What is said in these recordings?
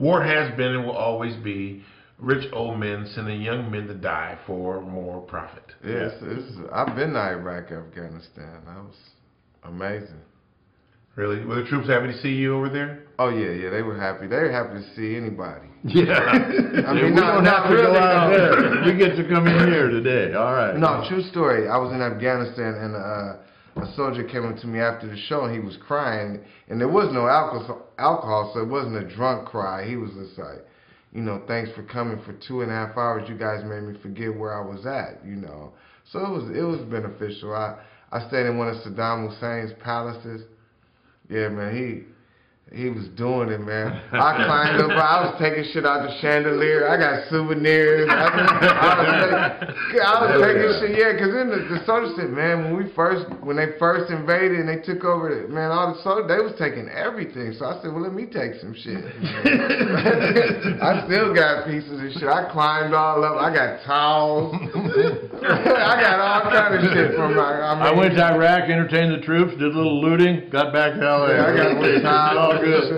War has been and will always be rich old men sending young men to die for more profit. Yes, I've been to Iraq, Afghanistan. That was amazing. Really? Were the troops happy to see you over there? Oh yeah, they were happy. They were happy to see anybody. Yeah. I mean, we don't have to go out there. We get to come in here today. All right. No, true story. I was in Afghanistan and a soldier came up to me after the show and he was crying, and there was no alcohol, so it wasn't a drunk cry. He was just like, you know, thanks for coming for 2.5 hours. You guys made me forget where I was at, you know. So it was beneficial. I stayed in one of Saddam Hussein's palaces. Yeah, man, he was doing it, man. I climbed up, I was taking shit out the chandelier. I got souvenirs. I was taking shit, yeah, because then the soldiers said, man, when they first invaded and they took over, man, all the soldiers, they was taking everything. So I said, well, let me take some shit. I still got pieces of shit. I climbed all up. I got towels. I got all kind of shit from I went to Iraq, entertained the troops, did a little looting, got back to LA. I got one towel. Good.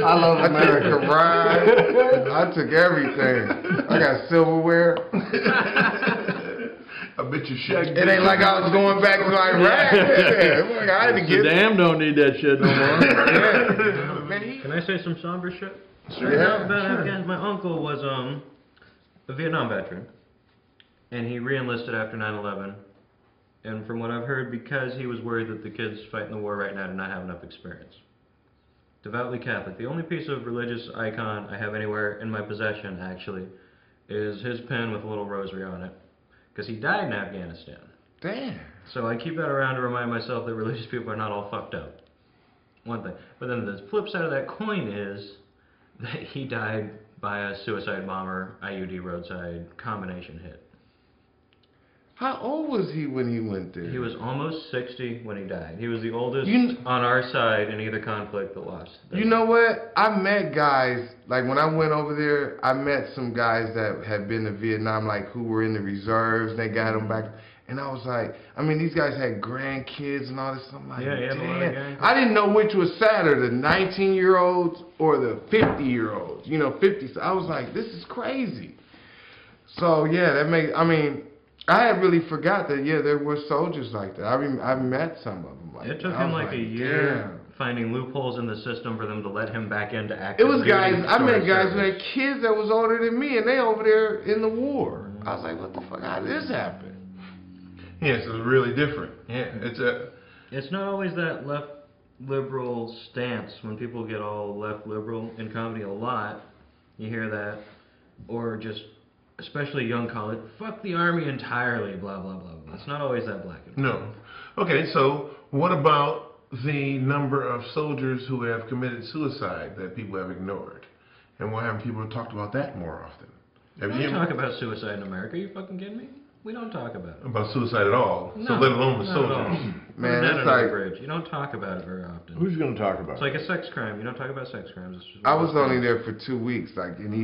I love America. I took a ride. I took everything. I got silverware. I bet you shagged. It ain't like I was going back to Iraq. Yeah. I had to get. Saddam don't need that shit no more. Yeah. Can I say some somber shit? Sure. Yeah. Sure. My uncle was a Vietnam veteran, and he re-enlisted after 9/11. And from what I've heard, because he was worried that the kids fighting the war right now did not have enough experience. Devoutly Catholic. The only piece of religious icon I have anywhere in my possession, actually, is his pen with a little rosary on it. Because he died in Afghanistan. Damn. So I keep that around to remind myself that religious people are not all fucked up. One thing. But then the flip side of that coin is that he died by a suicide bomber, IUD roadside combination hit. How old was he when he went there? He was almost 60 when he died. He was the oldest on our side in either conflict that lost. You know what? I met guys, like when I went over there, I met some guys that had been to Vietnam, like who were in the reserves, and they got them back. And I was like, I mean, these guys had grandkids and all this. I'm like, damn. I didn't know which was sadder, the 19-year-olds or the 50-year-olds, 50s. I was like, this is crazy. So, yeah, I had really forgot that, there were soldiers like that. I met some of them. It took him like a year finding loopholes in the system for them to let him back into active duty. It was guys, I met guys who had kids that was older than me, and they over there in the war. I was like, what the fuck, how did this happen? Yes, it's really different. Yeah, it's not always that left liberal stance. When people get all left liberal in comedy a lot, you hear that, or just especially young college, fuck the army entirely, blah, blah, blah, blah. It's not always that black and white. No. Okay, so what about the number of soldiers who have committed suicide that people have ignored? And why haven't people talked about that more often? We don't talk about suicide in America. Are you fucking kidding me? We don't talk about it. About suicide at all? No, so let alone the soldiers. Man, it's like... bridge. You don't talk about it very often. Who's going to talk about it? It's like a sex crime. You don't talk about sex crimes. I was only there for 2 weeks, like in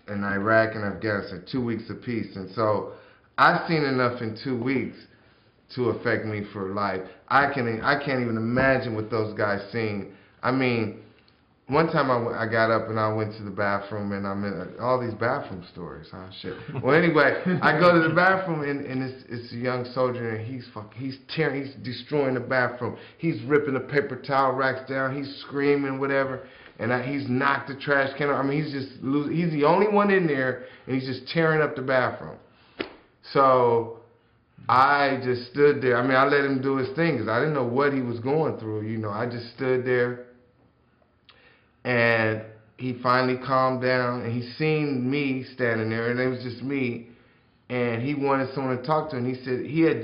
Iraq and Afghanistan, 2 weeks apiece. And so I've seen enough in 2 weeks to affect me for life. I can't even imagine what those guys seen. I mean, one time I got up and I went to the bathroom, and I'm in all these bathroom stories. Oh shit. Well, anyway, I go to the bathroom and it's a young soldier, and he's destroying the bathroom. He's ripping the paper towel racks down. He's screaming, whatever, and he's knocked the trash can. I mean, he's the only one in there, and he's just tearing up the bathroom. So I just stood there. I mean, I let him do his thing because I didn't know what he was going through. I just stood there. And he finally calmed down, and he seen me standing there, and it was just me, and he wanted someone to talk to, and he said he had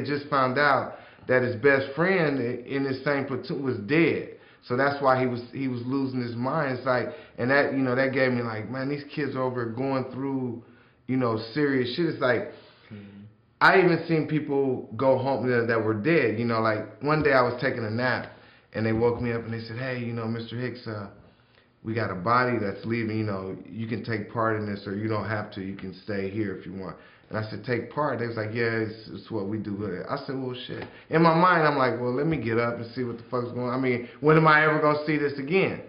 just found out that his best friend in his same platoon was dead, so that's why he was losing his mind. It's like, and that that gave me like, man, these kids are over going through serious shit. It's like I even seen people go home that were dead. Like one day I was taking a nap. And they woke me up and they said, hey, Mr. Hixx, we got a body that's leaving. You can take part in this, or you don't have to. You can stay here if you want. And I said, take part? They was like, yeah, it's what we do. I said, well, shit. In my mind, I'm like, well, let me get up and see what the fuck's going on. I mean, when am I ever going to see this again?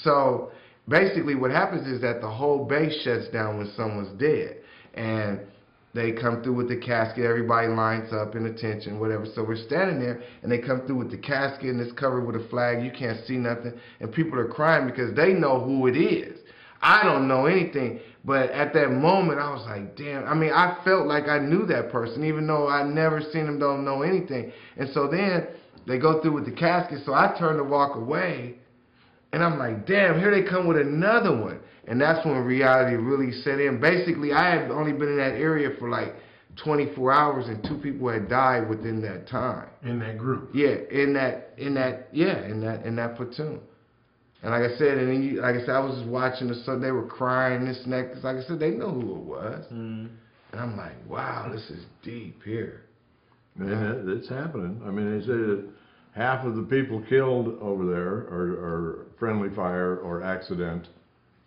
So basically what happens is that the whole base shuts down when someone's dead. And they come through with the casket, everybody lines up in attention, whatever. So we're standing there, and they come through with the casket, and it's covered with a flag. You can't see nothing. And people are crying because they know who it is. I don't know anything. But at that moment, I was like, damn. I mean, I felt like I knew that person, even though I never seen them, don't know anything. And so then they go through with the casket, so I turn to walk away. And I'm like, damn, here they come with another one. And that's when reality really set in. Basically, I had only been in that area for like 24 hours, and 2 people had died within that time. In that group. Yeah, in that platoon. And like I said, I was just watching the sun. They were crying this and that, because like I said, they know who it was. And I'm like, wow, this is deep here. And it's happening. I mean, they say that half of the people killed over there are friendly fire or accident.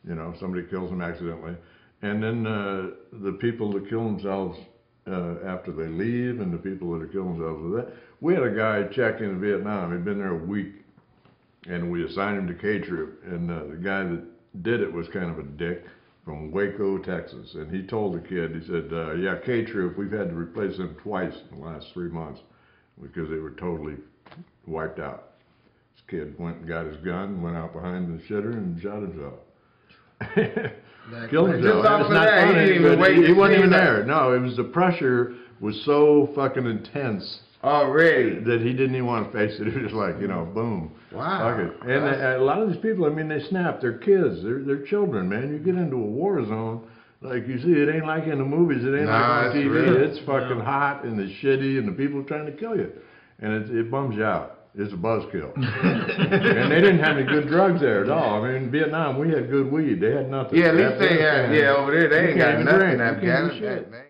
You know, somebody kills them accidentally. And then the people that kill themselves after they leave, and the people that are killing themselves with that. We had a guy check in Vietnam. He'd been there a week, and we assigned him to K Troop. And the guy that did it was kind of a dick from Waco, Texas. And he told the kid, he said, yeah, K Troop, we've had to replace them twice in the last 3 months because they were totally wiped out. This kid went and got his gun, went out behind the shitter, and shot himself. Killed himself. It's not funny, but he wasn't even there. No, it was the pressure was so fucking intense already that he didn't even want to face it. It was just like, you know, boom. Wow. Fuck it. And a lot of these people, I mean, they snap. They're kids. They're children, man. You get into a war zone, like you see, it ain't like in the movies. It ain't like on TV. Real. It's fucking hot and it's shitty, and the people are trying to kill you, and it bums you out. It's a buzzkill. And they didn't have any good drugs there at all. I mean, in Vietnam, we had good weed. They had nothing. Yeah, at least they had, over there, they ain't got nothing in Afghanistan. Afghanistan.